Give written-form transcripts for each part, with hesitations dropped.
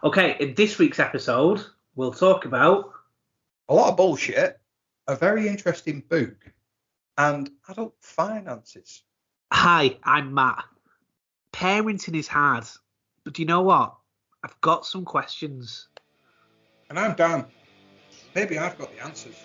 Okay, in this week's episode, we'll talk about a lot of bullshit, a very interesting book, and adult finances. Hi, I'm Matt. Parenting is hard, but do you know what? I've got some questions. And I'm Dan. Maybe I've got the answers.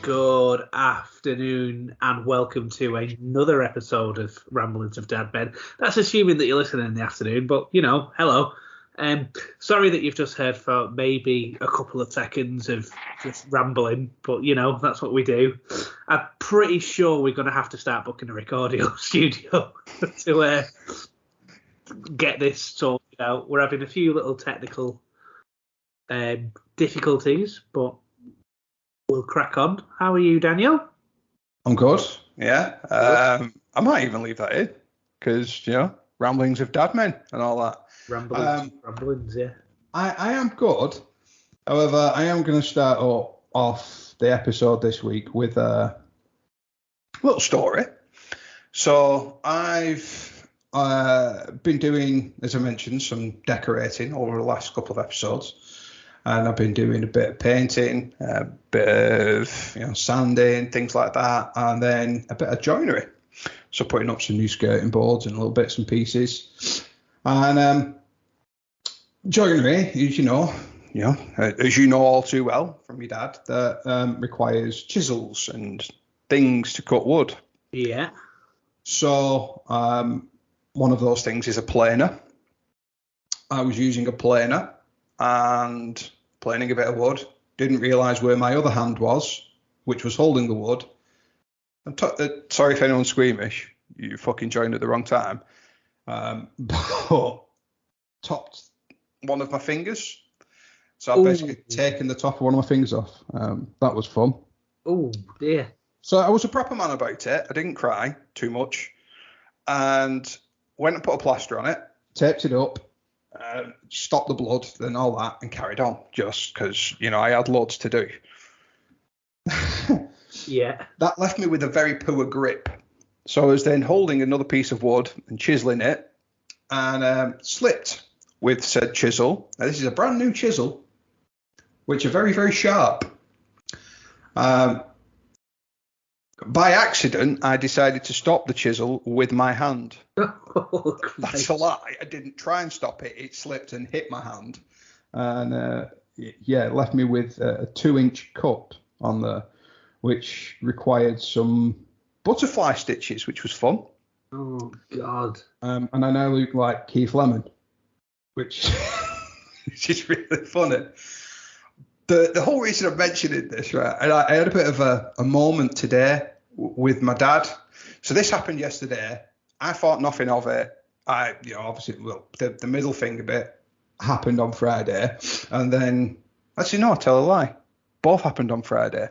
Good afternoon and welcome to another episode of Ramblings of Dad Ben. That's assuming that you're listening in the afternoon, but hello. Sorry that you've just heard for maybe a couple of seconds of just rambling, but that's what we do. I'm pretty sure we're going to have to start booking a recording studio to get this sorted out. We're having a few little technical difficulties, but we'll crack on. How are you, Daniel? I'm good. Yeah. I might even leave that in because, ramblings of dad men and all that. Ramblings, yeah. I am good. However, I am going to start off the episode this week with a little story. So I've been doing, as I mentioned, some decorating over the last couple of episodes. And I've been doing a bit of painting, a bit of sanding, things like that, and then a bit of joinery. So putting up some new skirting boards and little bits and pieces. And joinery, as you know all too well from your dad, that requires chisels and things to cut wood. Yeah. So one of those things is a planer. I was using a planer and planing a bit of wood. Didn't realise where my other hand was, which was holding the wood. Sorry if anyone's squeamish. You fucking joined at the wrong time. But topped one of my fingers. So I've basically taken the top of one of my fingers off. That was fun. Oh, dear. So I was a proper man about it. I didn't cry too much. And went and put a plaster on it, taped it up, stopped the blood and all that, and carried on just because, I had loads to do. Yeah. That left me with a very poor grip. So I was then holding another piece of wood and chiseling it and slipped with said chisel. Now, this is a brand new chisel, which are very, very sharp. By accident, I decided to stop the chisel with my hand. Oh, that's a lie. I didn't try and stop it. It slipped and hit my hand. And, it left me with a 2-inch cut on there, which required some butterfly stitches, which was fun. Oh, God. And I now look like Keith Lemon, which is really funny. The whole reason I'm mentioning this, right, and I had a bit of a moment today with my dad. So this happened yesterday. I thought nothing of it. Obviously, the middle finger bit happened on Friday. And then, actually, no, I tell a lie. Both happened on Friday.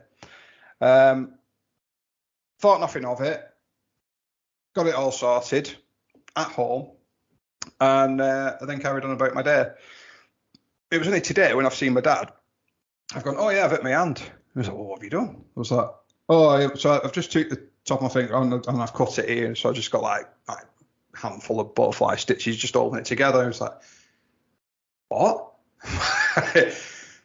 Thought nothing of it. Got it all sorted at home. And I then carried on about my day. It was only today when I've seen my dad. I've gone, oh yeah, I've hit my hand. I was like, well, what have you done? I was like, so I've just took the top of my finger and I've cut it here. So I just got like a handful of butterfly stitches, just holding it together. I was like, what?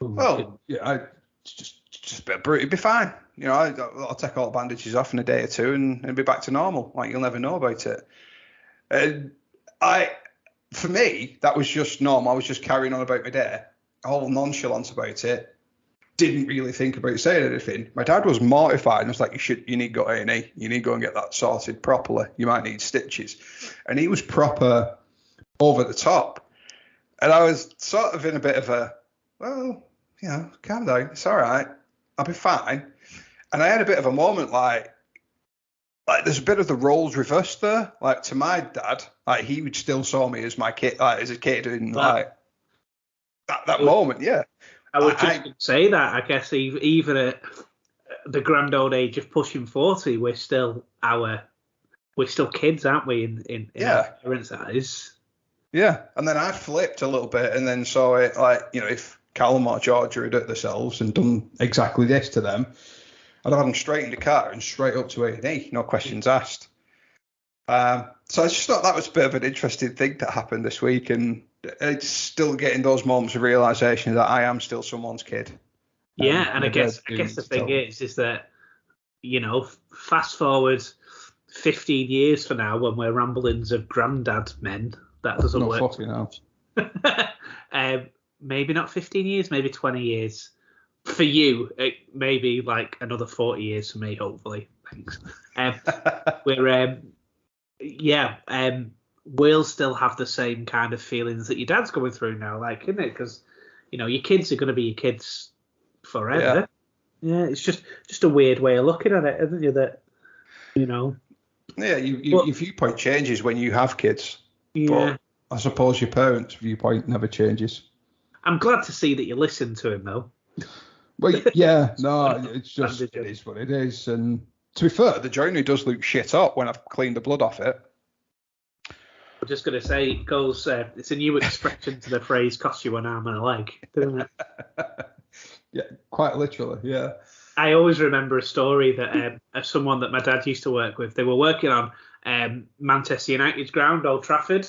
Well, yeah, I just a bit of brute. It'd be fine. I'll take all the bandages off in a day or two and it'll be back to normal. Like, you'll never know about it. And for me, that was just normal. I was just carrying on about my day, all nonchalant about it. Didn't really think about saying anything. My dad was mortified and was like, you need to go A&E. You need to go and get that sorted properly. You might need stitches. And he was proper over the top. And I was sort of in a bit of a, well, calm down. It's all right. I'll be fine. And I had a bit of a moment like there's a bit of the roles reversed there. Like, to my dad, like, he would still saw me as my kid, like as a kid, and like that moment, yeah. I would just say that, I guess, even at the grand old age of pushing 40, we're still kids, aren't we? In our parents' eyes. Yeah, and then I flipped a little bit and then saw it like, if Callum or Georgia had done themselves and done exactly this to them, I'd have them straight in the car and straight up to A&E, no questions asked. So I just thought that was a bit of an interesting thing that happened this week, and it's still getting those moments of realization that I am still someone's kid. Yeah, and I guess the thing is that, fast forward 15 years from now when we're ramblings of granddad men, that doesn't work. Not fucking maybe not 15 years, maybe 20 years. For you, maybe like another 40 years for me, hopefully. Thanks. We'll still have the same kind of feelings that your dad's going through now, like, isn't it? Because, your kids are going to be your kids forever. Yeah, it's just a weird way of looking at it, isn't it? That, Yeah, your viewpoint changes when you have kids. Yeah. But I suppose your parents' viewpoint never changes. I'm glad to see that you listen to him, though. Well, yeah, no, it's just, it is what it is. And to be fair, the journey does look shit up when I've cleaned the blood off it. I'm just going to say, it goes, it's a new expression to the phrase, cost you an arm and a leg, doesn't it? Yeah, quite literally, yeah. I always remember a story that of someone that my dad used to work with. They were working on Manchester United's ground, Old Trafford,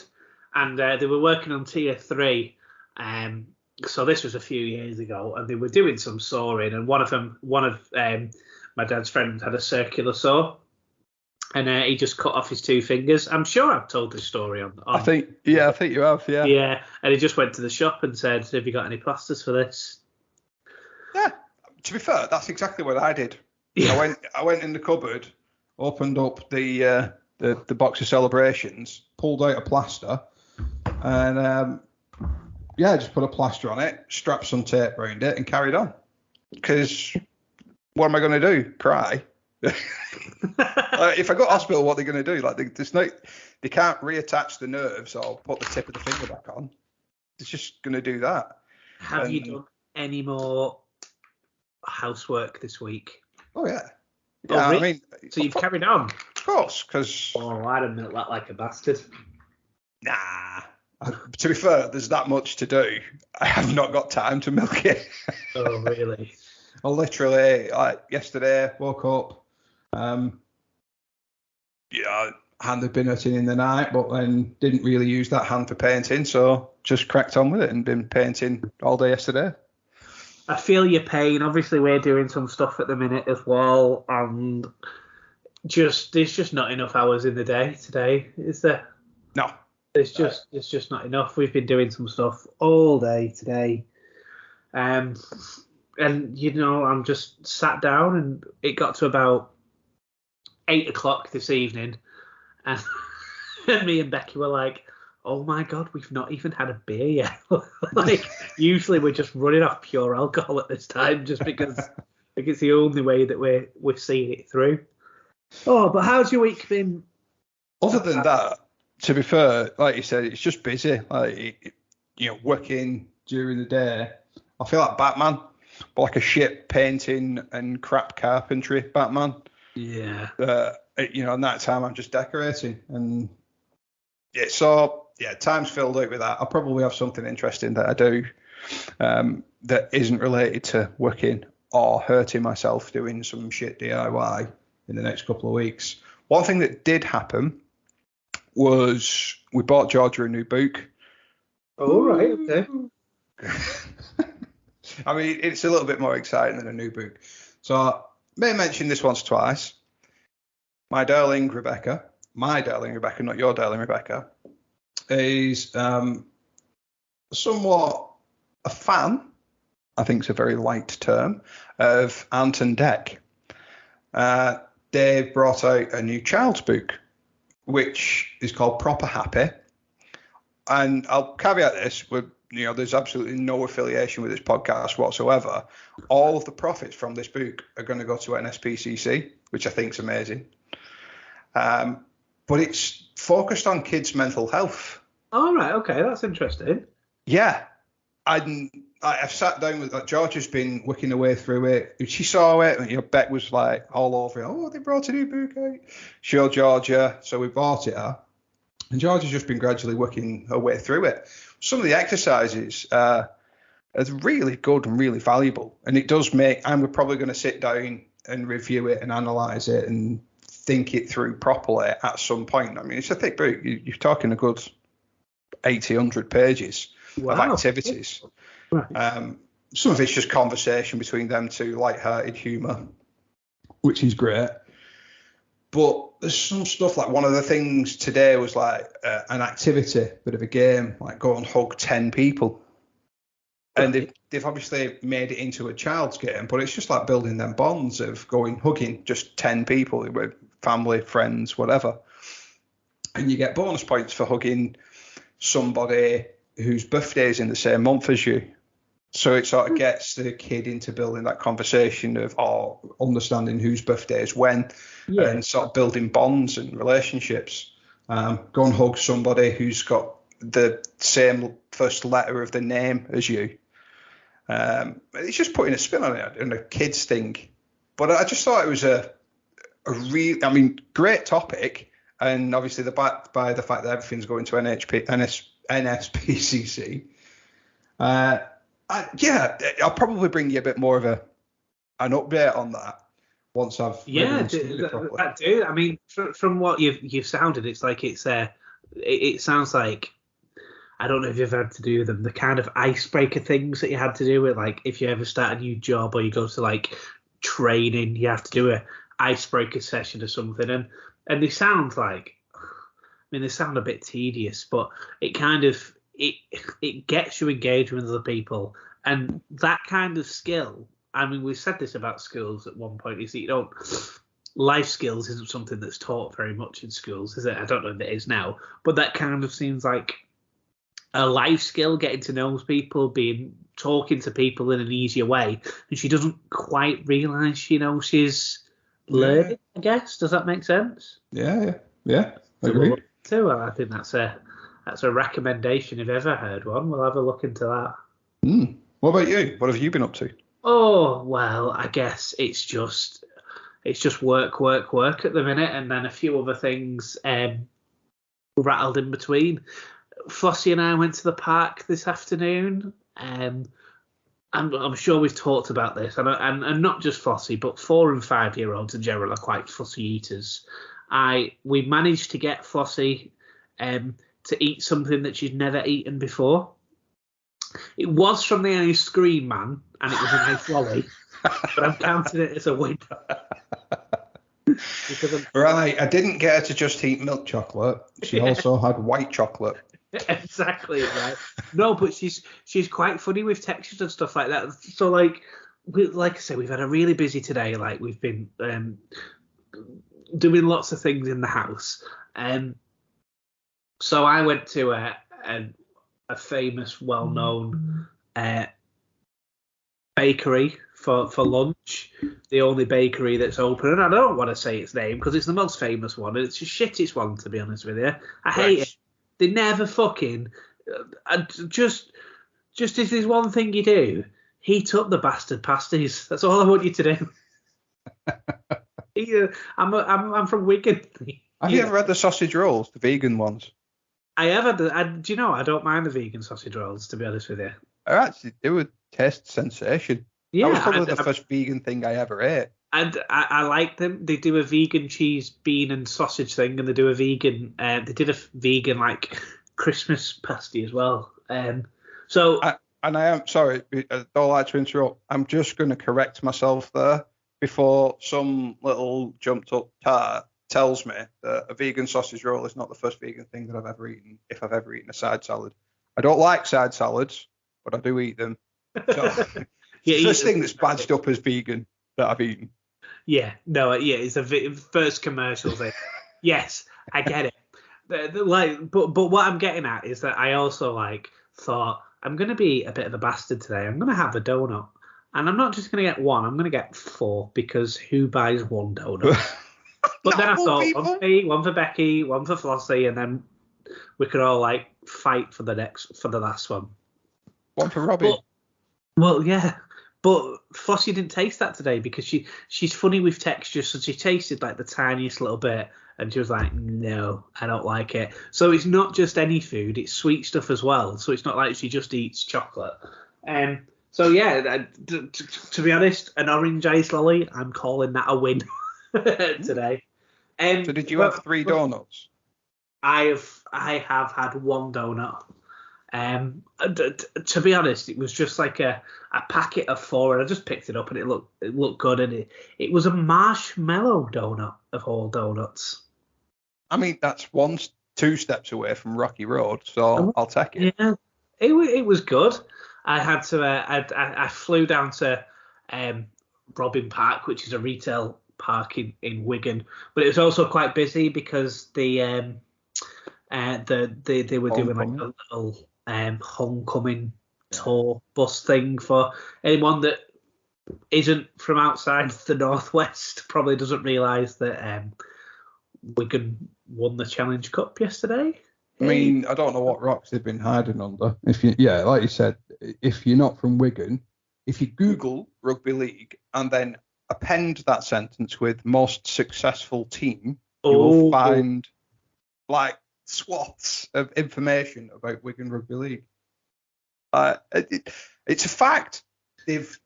and they were working on Tier 3. So this was a few years ago, and they were doing some sawing, and one of my dad's friends had a circular saw, and he just cut off his 2 fingers. I'm sure I've told this story on. I think you have, yeah. Yeah, and he just went to the shop and said, "Have you got any plasters for this?" Yeah. To be fair, that's exactly what I did. Yeah. I went in the cupboard, opened up the box of celebrations, pulled out a plaster, and just put a plaster on it, strapped some tape around it, and carried on. Because what am I going to do? Cry? If I go to hospital, what are they going to do? Like, they can't reattach the nerves or put the tip of the finger back on. It's just going to do that. Have you done any more housework this week? Oh yeah. Yeah, really? I mean, so you've carried on? Of course, because. Oh, I don't milk that like a bastard. Nah. To be fair, there's that much to do. I have not got time to milk it. Oh, really? I literally, yesterday, woke up. Hand had been hurting in the night, but then didn't really use that hand for painting, so just cracked on with it and been painting all day yesterday. I feel your pain. Obviously, we're doing some stuff at the minute as well, and there's just not enough hours in the day today, is there? No. It's just not enough. We've been doing some stuff all day today, and I'm just sat down, and it got to about 8 o'clock this evening, and me and Becky were like, "Oh my God, we've not even had a beer yet." Like, usually we're just running off pure alcohol at this time, just because it's the only way that we're seeing it through. Oh, but how's your week been? Other than that, to be fair, like you said, it's just busy. Like, working during the day. I feel like Batman, but like a shit painting and crap carpentry Batman. Yeah. At night time I'm just decorating, and time's filled out with that. I'll probably have something interesting that I do that isn't related to working or hurting myself doing some shit DIY in the next couple of weeks. One thing that did happen was we bought Georgia a new book. Oh, right, okay. I mean, it's a little bit more exciting than a new book. So I may mention this once or twice. My darling Rebecca, not your darling Rebecca, is somewhat a fan, I think it's a very light term, of Ant and Dec. They've brought out a new child's book, which is called Proper Happy. And I'll caveat this with, there's absolutely no affiliation with this podcast whatsoever. All of the profits from this book are going to go to NSPCC, which I think is amazing. But it's focused on kids' mental health. All right, okay, that's interesting. Yeah. I've sat down with Georgia's been working her way through it. She saw it, and Beck was like all over it. Oh, they brought a new book out. Showed Georgia, so we bought it her. And George has just been gradually working her way through it. Some of the exercises are really good and really valuable. And it does make, I'm probably going to sit down and review it and analyse it and think it through properly at some point. I mean, it's a thick book. You're talking a good 100 pages of activities. Right. Some of it's just conversation between them two, light-hearted humour, which is great. But there's some stuff, like one of the things today was like an activity, bit of a game, like go and hug 10 people. And they've obviously made it into a child's game, but it's just like building them bonds of hugging just 10 people, family, friends, whatever. And you get bonus points for hugging somebody whose birthday is in the same month as you. So it sort of gets the kid into building that conversation of understanding whose birthday is when, and sort of building bonds and relationships. Go and hug somebody who's got the same first letter of the name as you. It's just putting a spin on it and a kid's thing. But I just thought it was a great topic. And obviously they're backed by the fact that everything's going to NSPCC. I'll probably bring you a bit more of an update on that once I've it properly. That do. I mean, from what you've sounded, it's like it sounds like, I don't know if you've had to do them, the kind of icebreaker things that you had to do with, like, if you ever start a new job or you go to like training, you have to do a icebreaker session or something, and they sound like, they sound a bit tedious, but it kind of it gets you engaged with other people, and that kind of skill. I mean, we've said this about schools at one point, is that life skills isn't something that's taught very much in schools, is it? I don't know if it is now, but that kind of seems like a life skill, getting to know people, talking to people in an easier way. And she doesn't quite realise, she's learning, I guess. Does that make sense? Yeah. Agree. Too. I think that's a recommendation. If ever heard one, we'll have a look into that. What about you? What have you been up to? Oh, well, I guess it's just work at the minute, and then a few other things rattled in between. Flossie and I went to the park this afternoon. I'm sure we've talked about this, and not just Flossie, but 4 and 5 year olds in general are quite fussy eaters. We managed to get Flossie to eat something that she'd never eaten before. It was from the ice cream man, and it was a nice lolly, but I'm counting it as a win. Right, I didn't get her to just eat milk chocolate. She also had white chocolate. Exactly, right. No, but she's quite funny with textures and stuff like that. So, like I say, we've had a really busy today. Like, we've been doing lots of things in the house. So I went to a famous, well-known bakery for lunch, the only bakery that's open. And I don't want to say its name because it's the most famous one. It's the shittest one, to be honest with you. I hate it. They never fucking just if there's one thing you do, heat up the bastard pasties. That's all I want you to do. I'm from Wigan. Have you ever had the sausage rolls, the vegan ones? I have had. Do you know? I don't mind the vegan sausage rolls, to be honest with you. They would taste sensation. Yeah, that was probably the first vegan thing I ever ate. And I like them. They do a vegan cheese, bean, and sausage thing, and they do a vegan. They did a vegan like Christmas pasty as well. I am sorry. I don't like to interrupt. I'm just going to correct myself there before some little jumped up tart tells me that a vegan sausage roll is not the first vegan thing that I've ever eaten. If I've ever eaten a side salad, I don't like side salads, but I do eat them. So, the first thing that's badged up as vegan that I've eaten. Yeah, no, it's the first commercial thing. Yes, I get it. But what I'm getting at is that I also thought I'm going to be a bit of a bastard today. I'm going to have a donut, and I'm not just going to get one. I'm going to get 4 because who buys one donut? But then I thought one for me, one for Becky, one for Flossie, and then we could all fight for the last one. One for Robbie. Well, yeah. But Flossie didn't taste that today because she's funny with texture, so she tasted like the tiniest little bit, and she was like, no, I don't like it. So it's not just any food, it's sweet stuff as well. So it's not like she just eats chocolate. So yeah, to be honest, an orange ice lolly, I'm calling that a win today. So did you have 3 donuts? I have had 1 donut. To be honest, it was just like a packet of 4, and I just picked it up, and it looked good, and it was a marshmallow donut of all donuts. I mean, that's 2 steps away from Rocky Road, so I'll take it. Yeah, it was good. I had to. I flew down to Robin Park, which is a retail park in Wigan, but it was also quite busy because they were doing like a little homecoming tour bus thing for anyone that isn't from outside the Northwest. Probably doesn't realise that Wigan won the Challenge Cup yesterday. I mean, I don't know what rocks they've been hiding under. Like you said, if you're not from Wigan, if you Google rugby league and then append that sentence with most successful team, you will find like swaths of information about Wigan Rugby League. It's a fact. They've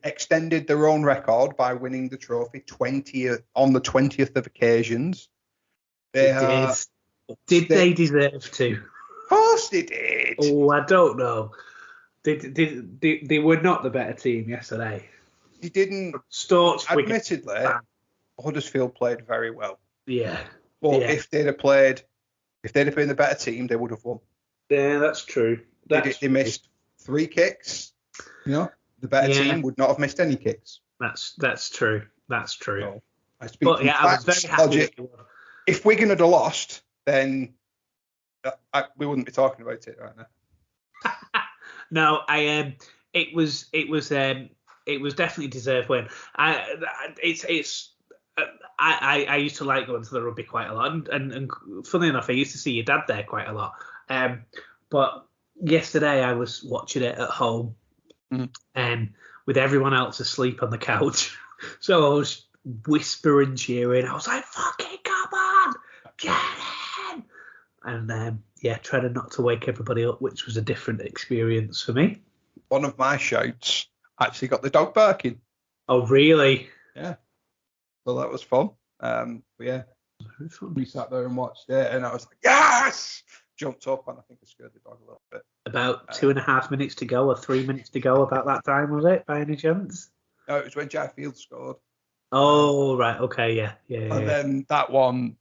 extended their own record by winning the trophy 20 on the 20th of occasions. Did they deserve to? Of course they did. Oh, I don't know. They were not the better team yesterday. They didn't. Admittedly, Huddersfield played very well. Yeah. But if they'd have been the better team, they would have won. Yeah, that's true. They missed 3 kicks. You know, the better team would not have missed any kicks. That's true. That's true. So, I was very happy. Logic. If Wigan had lost, then we wouldn't be talking about it right now. No, it was definitely deserved win. I used to like going to the rugby quite a lot, and funnily enough, I used to see your dad there quite a lot. But yesterday I was watching it at home, with everyone else asleep on the couch, so I was whispering, cheering. I was like, "Fucking come on, get in!" And trying not to wake everybody up, which was a different experience for me. One of my shouts actually got the dog barking. Oh, really? Yeah. So that was fun. We sat there and watched it, and I was like, yes! Jumped up, and I think I scared the dog a little bit. About 2.5 minutes to go, or 3 minutes to go, about that time, was it, by any chance? No, it was when Jai Field scored. Oh, right, okay, yeah. And then that one,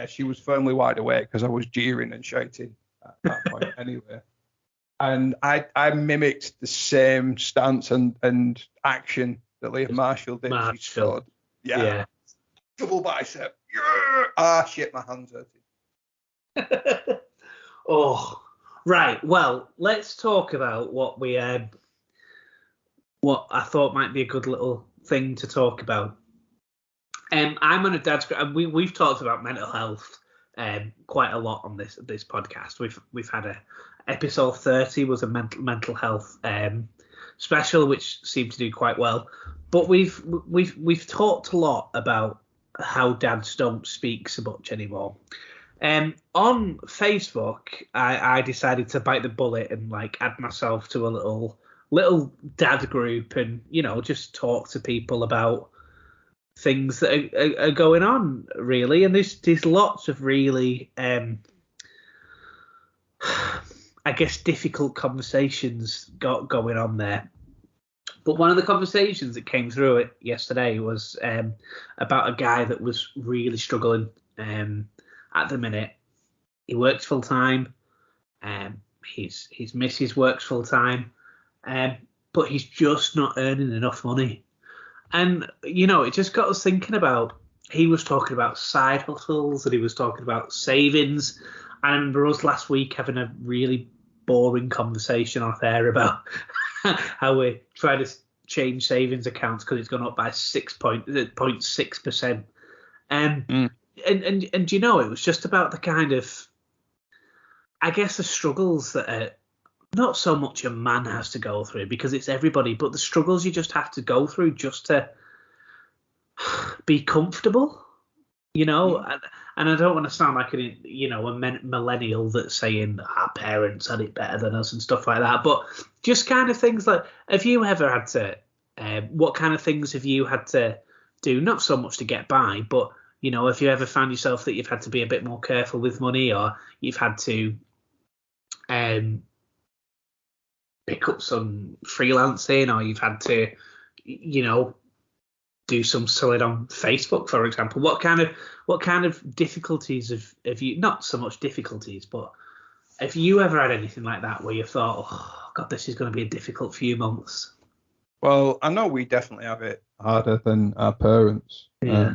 she was firmly wide awake because I was jeering and shouting at that point anyway. And I mimicked the same stance and action that Liam Marshall did. He scored. Yeah. Double bicep. Yeah. Ah, shit, my hands hurting. Oh, right. Well, let's talk about what I thought might be a good little thing to talk about. I'm on a dad's. We've talked about mental health quite a lot on this podcast. We've had a episode 30 was a mental health special, which seemed to do quite well. But we've talked a lot about how dads don't speak so much anymore. On Facebook, I decided to bite the bullet and add myself to a little dad group, and just talk to people about things that are going on, really. And there's lots of really I guess difficult conversations going on there. But one of the conversations that came through it yesterday was about a guy that was really struggling at the minute. He works full time. His missus works full time, but he's just not earning enough money. And it just got us thinking about. He was talking about side hustles, and he was talking about savings. I remember us last week having a really boring conversation off air about how we're trying to change savings accounts because it's gone up by 6.6%. And it was just about the kind of, I guess, the struggles that not so much a man has to go through because it's everybody, but the struggles you just have to go through just to be comfortable, and I don't want to sound like a millennial that's saying our parents had it better than us and stuff like that, but just kind of things like, have you ever had to, what kind of things have you had to do, not so much to get by, but, if you ever found yourself that you've had to be a bit more careful with money, or you've had to pick up some freelancing, or you've had to, do some selling on Facebook, for example. What kind of difficulties have you, not so much difficulties, but have you ever had anything like that where you thought, oh God, this is going to be a difficult few months? Well, I know we definitely have it harder than our parents. Yeah.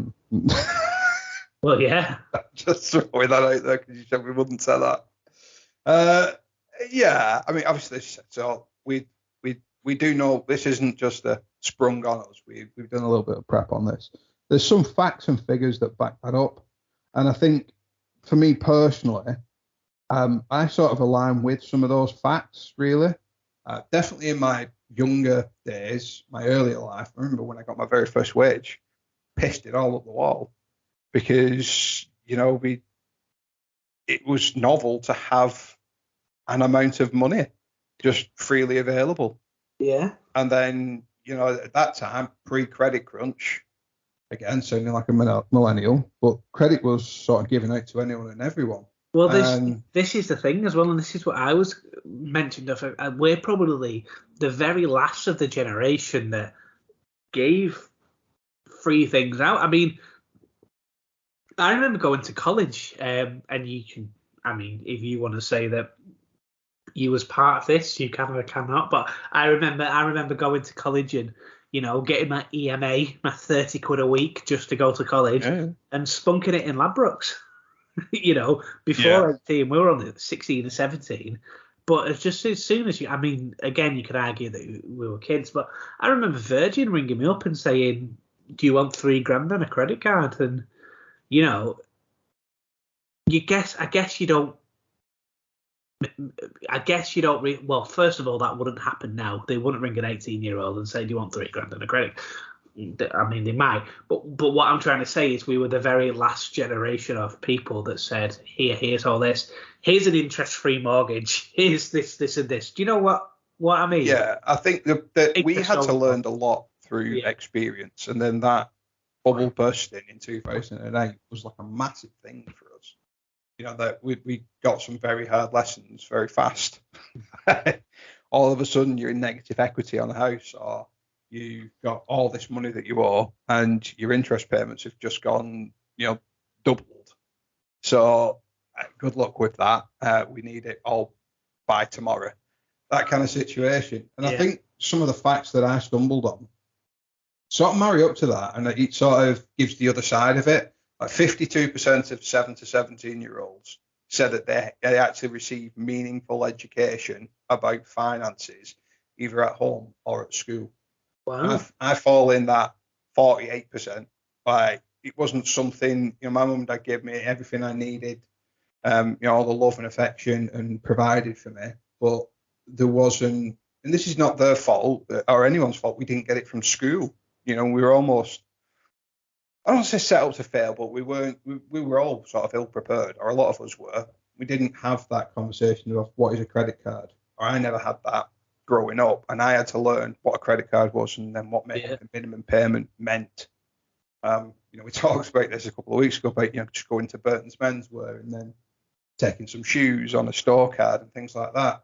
Well, yeah. Just throwing that out there because you said we wouldn't say that. Yeah, I mean, obviously, so we do know this isn't just a sprung on us. We've done a little bit of prep on this. There's some facts and figures that back that up, and I think for me personally, I sort of align with some of those facts. Really, definitely in my younger days, my earlier life. I remember when I got my very first wage, pissed it all up the wall because it was novel to have an amount of money just freely available. Yeah. And then, at that time, pre-credit crunch, again, sounding like a millennial, but credit was sort of given out to anyone and everyone. Well, this is the thing as well, and this is what I was mentioned. We're probably the very last of the generation that gave free things out. I mean, I remember going to college, and you can, I mean, if you want to say that you was part of this, you can or cannot. But I remember going to college and getting my EMA, my 30 quid a week just to go to college, and spunking it in Ladbrokes. Before 18, we were only 16 or 17. But it's just as soon as again, you could argue that we were kids, but I remember Virgin ringing me up and saying, "Do you want $3,000 on a credit card?" And I guess you don't. Well, first of all, that wouldn't happen now. They wouldn't ring an 18-year-old and say, "Do you want $3,000 on a credit?" I mean, they might, but what I'm trying to say is we were the very last generation of people that said, here's all this. Here's an interest-free mortgage. Here's this, and this. Do you know what I mean? Yeah, I think that we had to learn a lot through experience, and then that bubble bursting in 2008 was like a massive thing for us. That we got some very hard lessons very fast. All of a sudden, you're in negative equity on a house, or you've got all this money that you owe, and your interest payments have just gone, doubled. So good luck with that. We need it all by tomorrow. That kind of situation. And I think some of the facts that I stumbled on sort of marry up to that, and it sort of gives the other side of it. Like 52% of 7 to 17-year-olds said that they actually receive meaningful education about finances, either at home or at school. Wow. I fall in that 48%. Like, it wasn't something, my mum and dad gave me everything I needed, all the love and affection and provided for me. But there wasn't, and this is not their fault or anyone's fault, we didn't get it from school. We were almost, I don't want to say set up to fail, but we were all sort of ill prepared, or a lot of us were. We didn't have that conversation of what is a credit card, or I never had that growing up, and I had to learn what a credit card was and then what making a minimum payment meant. We talked about this a couple of weeks ago about just going to Burton's Menswear and then taking some shoes on a store card and things like that.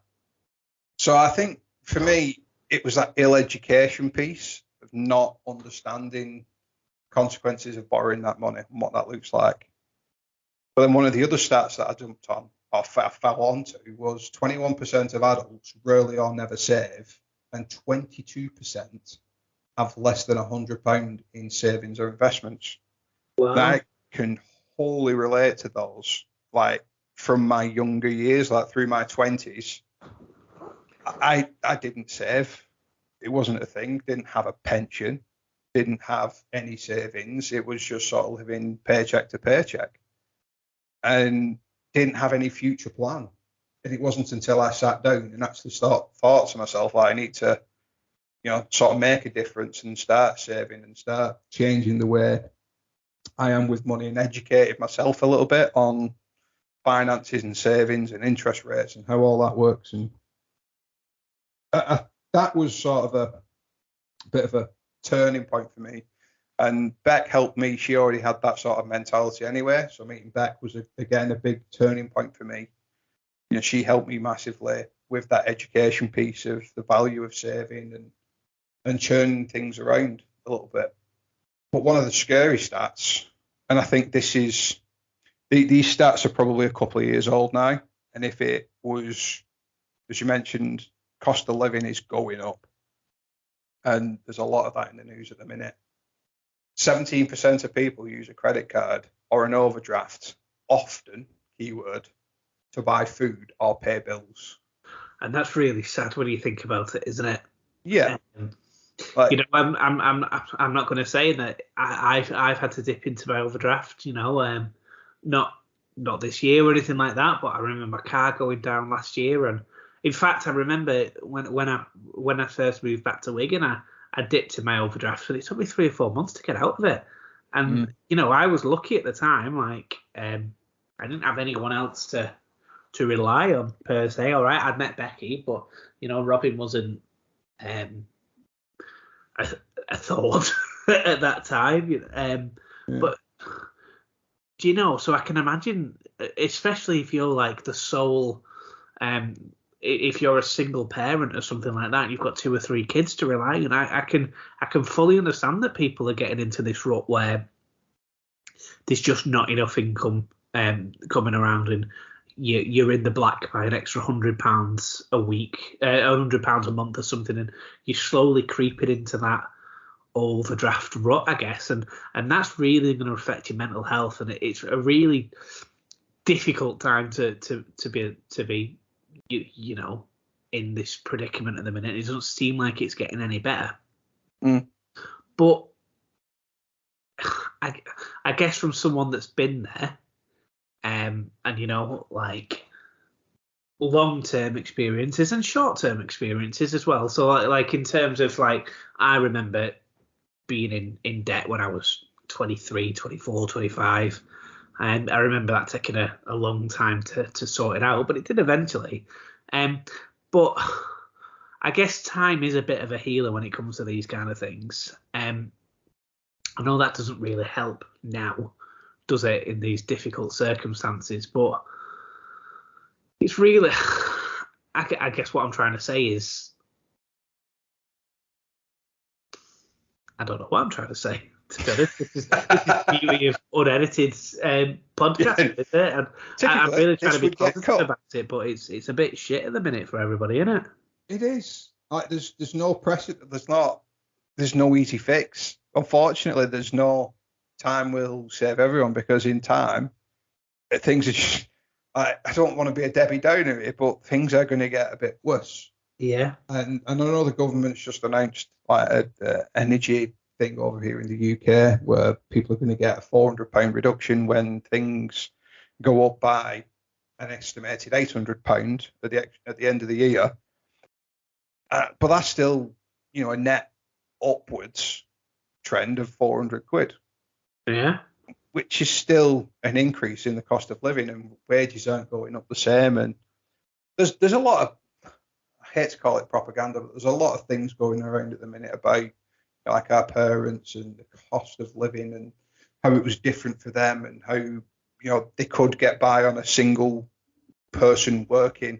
So I think for me it was that ill education piece of not understanding consequences of borrowing that money and what that looks like. But then one of the other stats that I jumped on or fell onto was 21% of adults rarely or never save, and 22% have less than £100 in savings or investments. Wow. I can wholly relate to those. Like, from my younger years, like through my 20s, I didn't save. It wasn't a thing. Didn't have a pension. Didn't have any savings. It was just sort of living paycheck to paycheck, and didn't have any future plan. And it wasn't until I sat down and actually thought to myself, like, I need to, sort of make a difference and start saving and start changing the way I am with money, and educated myself a little bit on finances and savings and interest rates and how all that works. And that was sort of a bit of a turning point for me. And Beck helped me. She already had that sort of mentality anyway. So meeting Beck was, again, a big turning point for me. She helped me massively with that education piece of the value of saving and churning things around a little bit. But one of the scary stats, and I think these stats are probably a couple of years old now, and if it was, as you mentioned, cost of living is going up, and there's a lot of that in the news at the minute. 17% of people use a credit card or an overdraft, often, keyword, to buy food or pay bills. And that's really sad when you think about it, isn't it? Yeah. I'm not going to say that I've had to dip into my overdraft. Not this year or anything like that, but I remember my car going down last year, and in fact, I remember when I first moved back to Wigan, I dipped in my overdraft, and it took me 3 or 4 months to get out of it. And I was lucky at the time. Like, I didn't have anyone else to rely on per se. All right, I'd met Becky, but Robin wasn't a thought at that time. But so I can imagine, especially if you're like the sole, if you're a single parent or something like that, and you've got 2 or 3 kids to rely on. I can fully understand that people are getting into this rut where there's just not enough income coming around, and you're in the black by an extra £100 a week, £100 a month or something, and you're slowly creeping into that overdraft rut, I guess, and that's really going to affect your mental health, and it's a really difficult time to be in this predicament at the minute. It doesn't seem like it's getting any better. But I guess from someone that's been there, and like long-term experiences and short-term experiences as well. So like in terms of, like, I remember being in debt when I was 23, 24, 25. And I remember that taking a long time to sort it out, but it did eventually. But I guess time is a bit of a healer when it comes to these kind of things. I know that doesn't really help now, does it, in these difficult circumstances? But it's really, I guess what I'm trying to say is, I don't know what I'm trying to say. To be honest, this is the beauty of unedited podcast, isn't it? And I'm really trying to be positive about it, but it's a bit shit at the minute for everybody, isn't it? It is. Like, there's no pressure. There's no easy fix. Unfortunately, there's no time will save everyone, because in time things are just. I don't want to be a Debbie Downer here, but things are going to get a bit worse. Yeah. And I know the government's just announced like an energy thing over here in the UK where people are going to get a £400 reduction when things go up by an estimated £800 at the end of the year. But that's still, a net upwards trend of £400. Yeah. Which is still an increase in the cost of living, and wages aren't going up the same. And there's a lot of, I hate to call it propaganda, but there's a lot of things going around at the minute about like our parents and the cost of living and how it was different for them, and how they could get by on a single person working.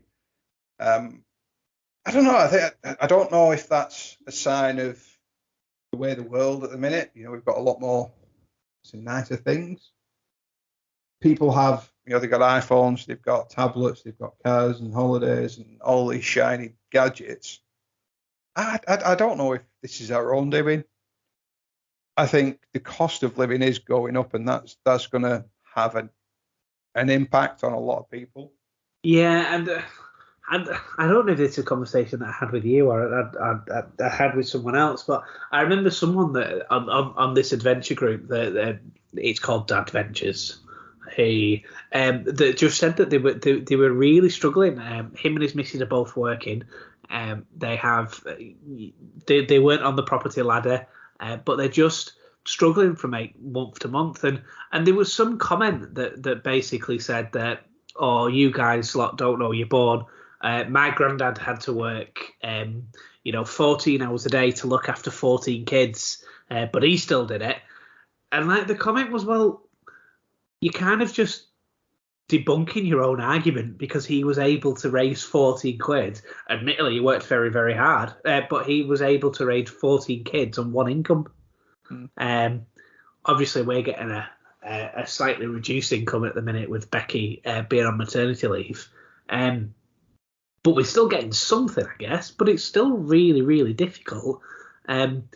I don't know. I don't know if that's a sign of the way the world at the minute. We've got a lot more some nicer things. People have, they've got iPhones, they've got tablets, they've got cars and holidays and all these shiny gadgets. I don't know if this is our own doing. I think the cost of living is going up, and that's going to have an impact on a lot of people. Yeah, and I don't know if it's a conversation that I had with you or I had with someone else, but I remember someone that on this adventure group that it's called Dad Ventures. that just said that they were really struggling. Him and his missus are both working. They weren't on the property ladder, but they're just struggling from month to month. And there was some comment that basically said that, oh, you guys lot don't know you're born. My granddad had to work 14 hours a day to look after 14 kids, but he still did it. And like the comment was, well, you're kind of just debunking your own argument, because he was able to raise 14 quid. Admittedly, he worked very, very hard, but he was able to raise 14 kids on one income. Obviously, we're getting a slightly reduced income at the minute with Becky being on maternity leave. But we're still getting something, I guess, but it's still really, really difficult. And,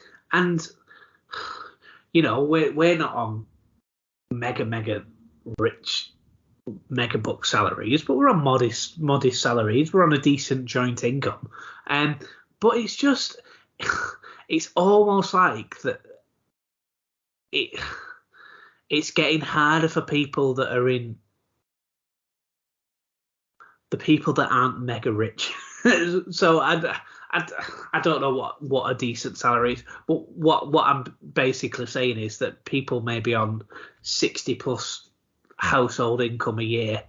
we're not on mega rich, mega book salaries, but we're on modest salaries. We're on a decent joint income. But it's just, it's almost like that it's getting harder for people that are in, the people that aren't mega rich. So I don't know what a decent salary is, but what I'm basically saying is that people maybe on 60 plus household income a year,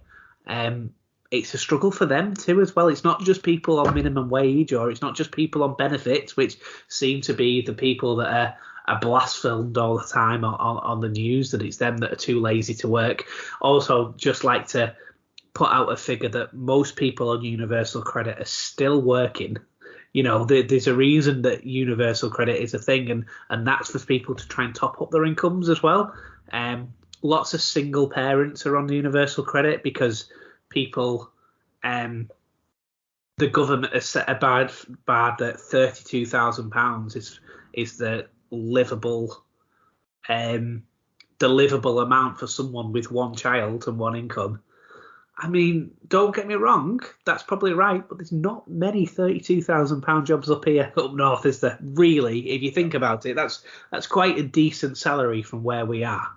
it's a struggle for them too as well. It's not just people on minimum wage, or it's not just people on benefits, which seem to be the people that are blasphemed all the time on the news, that it's them that are too lazy to work. Also, just like to put out a figure that most people on universal credit are still working. There's a reason that universal credit is a thing, and that's for people to try and top up their incomes as well. Lots of single parents are on the universal credit because people, the government has set a bar that £32,000 is the livable amount for someone with one child and one income. I mean, don't get me wrong, that's probably right, but there's not many £32,000 jobs up north, is there? Really, if you think about it, that's quite a decent salary from where we are.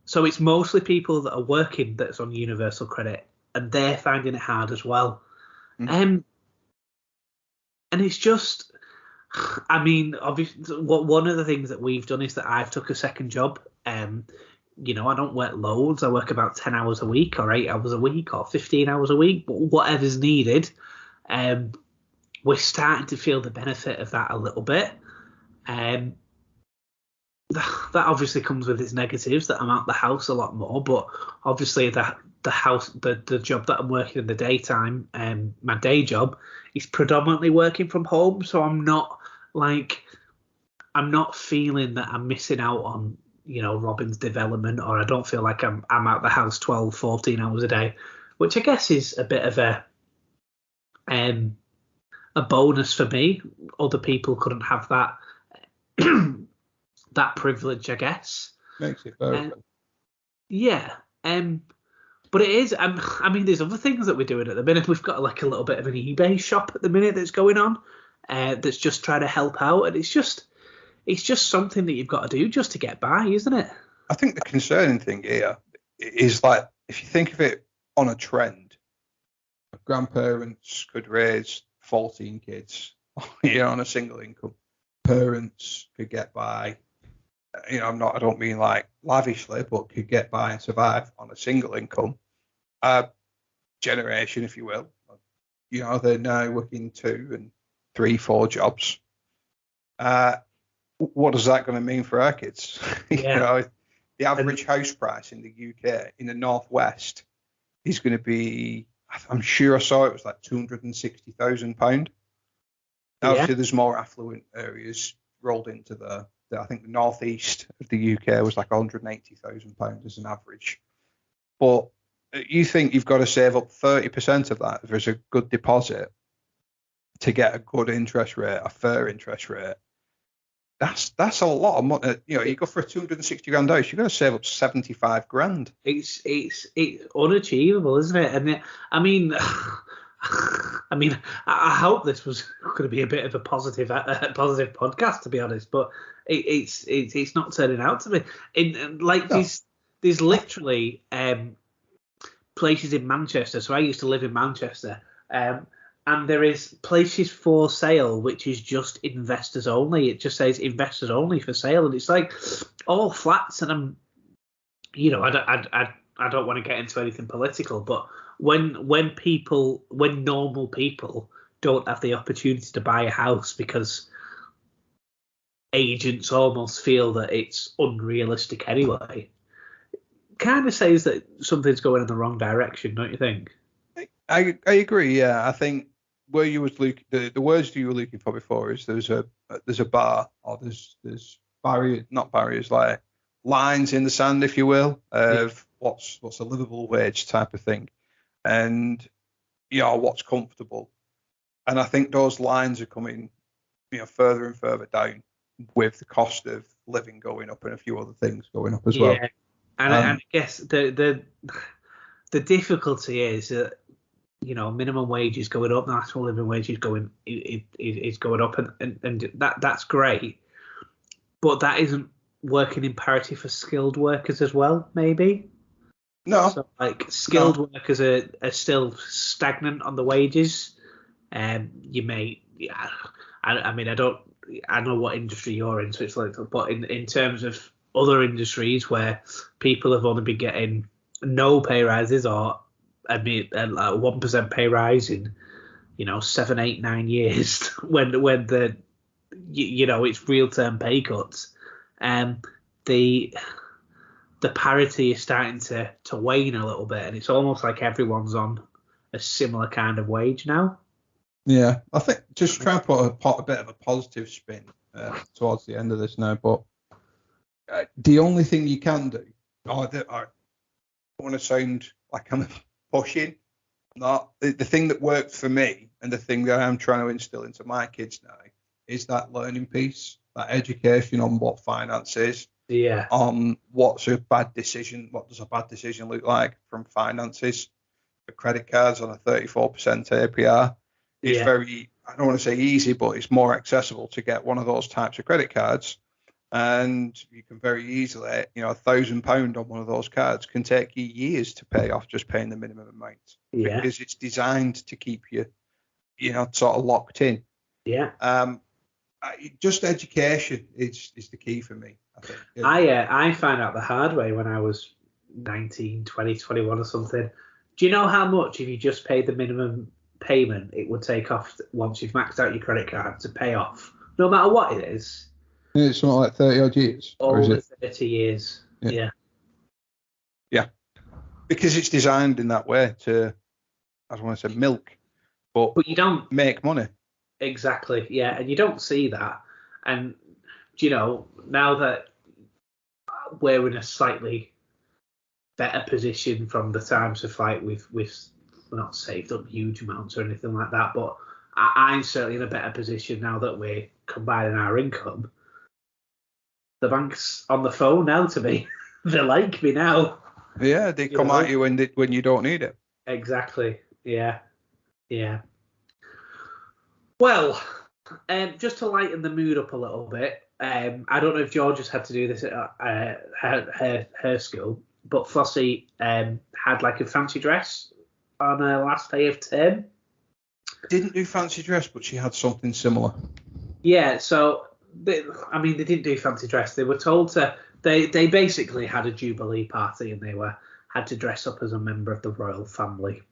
So it's mostly people that are working that's on universal credit, and they're finding it hard as well. And it's just, I mean, obviously, one of the things that we've done is that I've took a second job. I don't work loads. I work about 10 hours a week, or 8 hours a week, or 15 hours a week, but whatever's needed. We're starting to feel the benefit of that a little bit. That obviously comes with its negatives, that I'm out the house a lot more, but obviously the job that I'm working in the daytime, my day job, is predominantly working from home, so I'm not feeling that I'm missing out on Robin's development, or I don't feel like I'm out the house 12, 14 hours a day, which I guess is a bit of a bonus for me. Other people couldn't have that that privilege, I guess. Makes it very yeah. But it is, I mean, there's other things that we're doing at the minute. We've got like a little bit of an eBay shop at the minute that's going on, that's just trying to help out, and it's just something that you've got to do just to get by, isn't it? I think the concerning thing here is, like, if you think of it on a trend, grandparents could raise 14 kids, on a single income. Parents could get by, I don't mean like lavishly, but could get by and survive on a single income. Generation, if you will. They're now working 2 and 3, 4 jobs. What is that going to mean for our kids? Yeah. The average house price in the UK, in the Northwest, is going to be, I'm sure I saw it was like £260,000. Obviously, there's more affluent areas rolled into I think the northeast of the UK was like £180,000 as an average. But you think you've got to save up 30% of that if there's a good deposit to get a good interest rate, a fair interest rate. That's a lot of money. You go for a 260 grand house, you're going to save up 75 grand. It's unachievable, isn't it? And I mean, I hope this was going to be a bit of a positive podcast, to be honest. But it's not turning out to be. there's literally places in Manchester. So I used to live in Manchester, and there is places for sale which is just investors only. It just says investors only for sale, and it's like all flats. And I'm, I don't want to get into anything political, but when normal people don't have the opportunity to buy a house because agents almost feel that it's unrealistic anyway, kind of says that something's going in the wrong direction, don't you think? I agree. Yeah, I think where you was looking, the words you were looking for before is there's a bar, or there's not barriers, like lines in the sand, if you will, of what's a livable wage type of thing, and what's comfortable. And I think those lines are coming further and further down with the cost of living going up and a few other things going up as well. Yeah, and I guess the difficulty is that minimum wage is going up, national living wage is going up, and that's great, but that isn't working in parity for skilled workers as well, maybe. No. So like skilled workers are still stagnant on the wages. You may, I mean, I know what industry you're in, so it's like, but in terms of other industries where people have only been getting no pay rises, or I mean, like 1% pay rise in 7, 8, 9 years, when the it's real term pay cuts, the parity is starting to wane a little bit, and it's almost like everyone's on a similar kind of wage now. Yeah, I think just try and put a bit of a positive spin towards the end of this now, but the only thing you can do, I don't want to sound like I'm pushing, not the thing that worked for me, and the thing that I'm trying to instill into my kids now is that learning piece, that education on what finance is. Yeah. On what's a bad decision, what does a bad decision look like from finances. The credit cards on a 34% APR is very, I don't want to say easy, but it's more accessible to get one of those types of credit cards. And you can very easily, £1,000 on one of those cards can take you years to pay off, just paying the minimum amount. Yeah. Because it's designed to keep you, sort of locked in. Yeah. Just education is the key for me, I think. I found out the hard way when I was 19, 20, 21 or something. Do you know how much, if you just paid the minimum payment, it would take off once you've maxed out your credit card to pay off, no matter what it is? It's something like 30 odd years. Over 30 years. Yeah. Yeah. Because it's designed in that way to, I don't want to say milk, but you don't make money. Exactly. Yeah. And you don't see that. And, now that we're in a slightly better position from the times of like we've not saved up huge amounts or anything like that, but I'm certainly in a better position now that we're combining our income. The bank's on the phone now to me. They like me now. Yeah, they come at you when you don't need it. Exactly. Yeah. Yeah. Well, just to lighten the mood up a little bit, I don't know if George has had to do this at her school, but Flossie had like a fancy dress on her last day of term. Didn't do fancy dress, but she had something similar. Yeah, so they didn't do fancy dress. They were told to. They basically had a Jubilee party, and they had to dress up as a member of the royal family.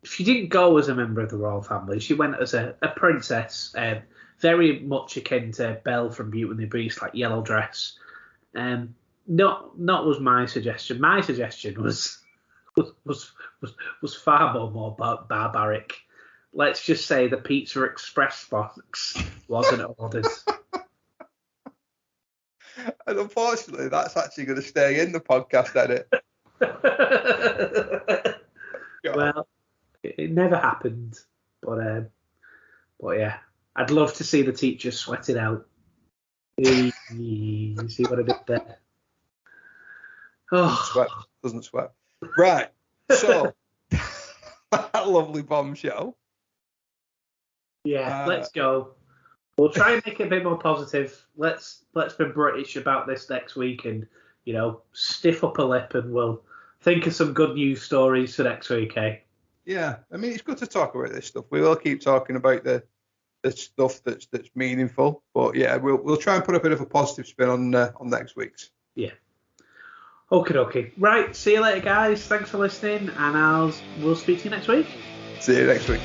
She didn't go as a member of the royal family. She went as a princess, very much akin to Belle from Beauty and the Beast, like yellow dress. Not was my suggestion. My suggestion was far more barbaric. Let's just say the Pizza Express box wasn't ordered. And unfortunately, that's actually going to stay in the podcast edit. Well, it never happened, but yeah, I'd love to see the teacher sweat it out. You see what I did there? Oh. Doesn't sweat. Right. So that lovely bombshell. Yeah, let's go. We'll try and make it a bit more positive. Let's be British about this next week and stiff upper lip, and we'll think of some good news stories for next week, eh? Yeah, I mean, it's good to talk about this stuff. We will keep talking about the stuff that's meaningful, but yeah, we'll try and put a bit of a positive spin on next week's. Yeah. Okay. Right, see you later, guys. Thanks for listening, and we'll speak to you next week. See you next week.